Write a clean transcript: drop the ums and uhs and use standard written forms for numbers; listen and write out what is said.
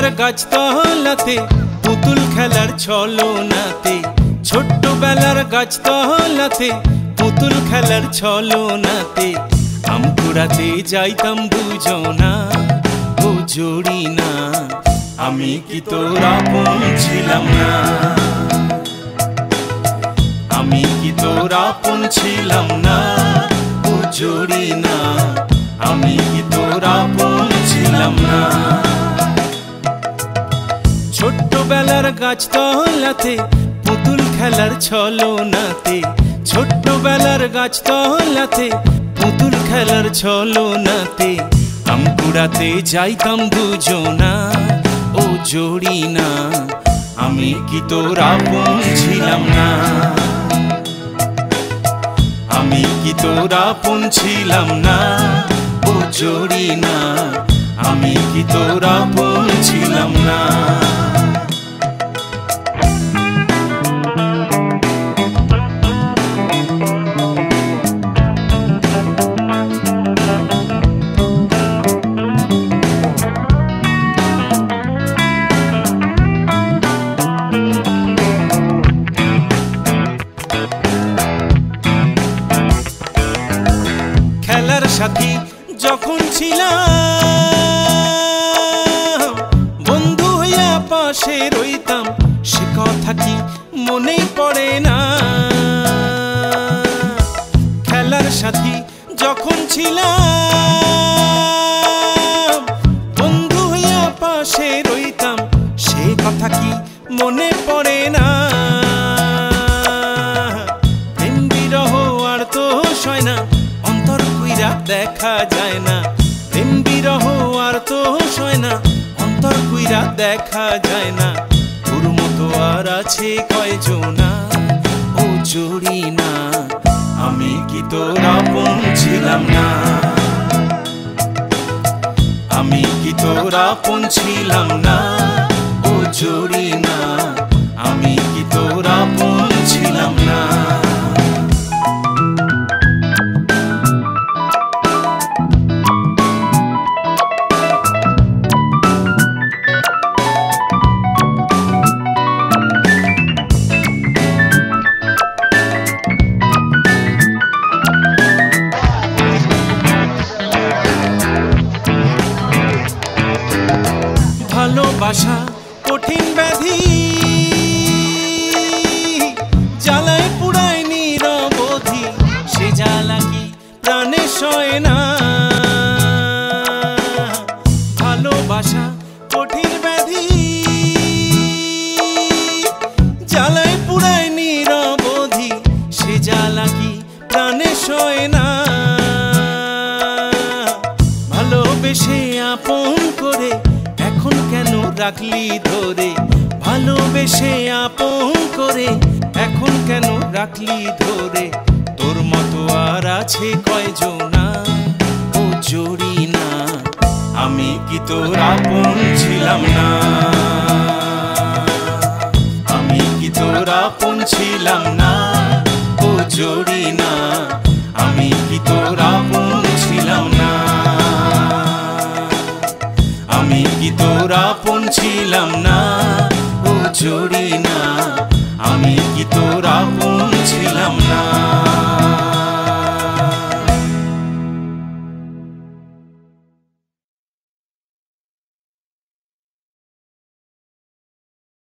বেলার গাছতলাতে পুতুল খেলার ছলনাতে, ছোট্টবেলার গাছতলাতে পুতুল খেলার ছলনাতে আম কুড়াতে যাইতাম দুজনা ও জড়ি না। আমি কি তোর আপন ছিলাম না? আমি কি তোর আপন ছিলাম না ও জড়ি না? আমি কি তোর আপন ছিলাম না? ছোট্টবেলার গাছতলাতে পুতুল খেলার ছলনাতে, ছোট্টবেলার গাছতলাতে পুতুল খেলার ছলনাতে আম কুড়াতে যাইতাম দুজনা ও জড়ি না। আমি কি তোর আপন ছিলাম না? আমি কি তোর আপন ছিলাম না ও জড়ি না? আমি কি তোর আপন ছিলাম না? খেলার সাথী যখন ছিলাম, বন্ধু হইয়া পাশে রইতাম, সে কথা কি মনে পড়ে না? খেলার সাথী যখন ছিলাম, বন্ধু হইয়া পাশে রইতাম, সে কথা কি মনে পড়ে না? প্রেম বিরহ আর তো সয় না, অন্তর কইরা দেখা যায় না। প্রেম বিরহ আর তো সয় না, অন্তর কইরা দেখা যায় না। তোর মতো আর আছে কয়জনা ও জড়ি না? আমি কি তোর আপন ছিলাম না? আমি কি তোর আপন ছিলাম না ও জড়ি না? আমি কি তোর আপন ছিলাম না? ভালোবাসা কঠিন ব্যাধি, জ্বালায় পুড়ায় নিরবধি, সে জ্বালা কি প্রাণে সয় না? ভালোবাসা কঠিন ব্যাধি, জ্বালায় পুড়ায় নিরবধি, সে জ্বালা কি প্রাণে সয় না? ভালোবেসে আপন করে এখন কেন রাখলি ধরে? ভালোবেসে আপন করে এখন কেন রাখলি ধরে? তোর মতো আর আছে কয়জনা ও জড়ি না? আমি কি তোর আপন ছিলাম না? আমি কি তোর আপন ছিলাম না ও জড়ি না? আমি কি তোর আপন ছিলাম না? আমি কি তোর আপন ছিলাম না ও জড়ি না? আমি কি তোর আপন ছিলাম না?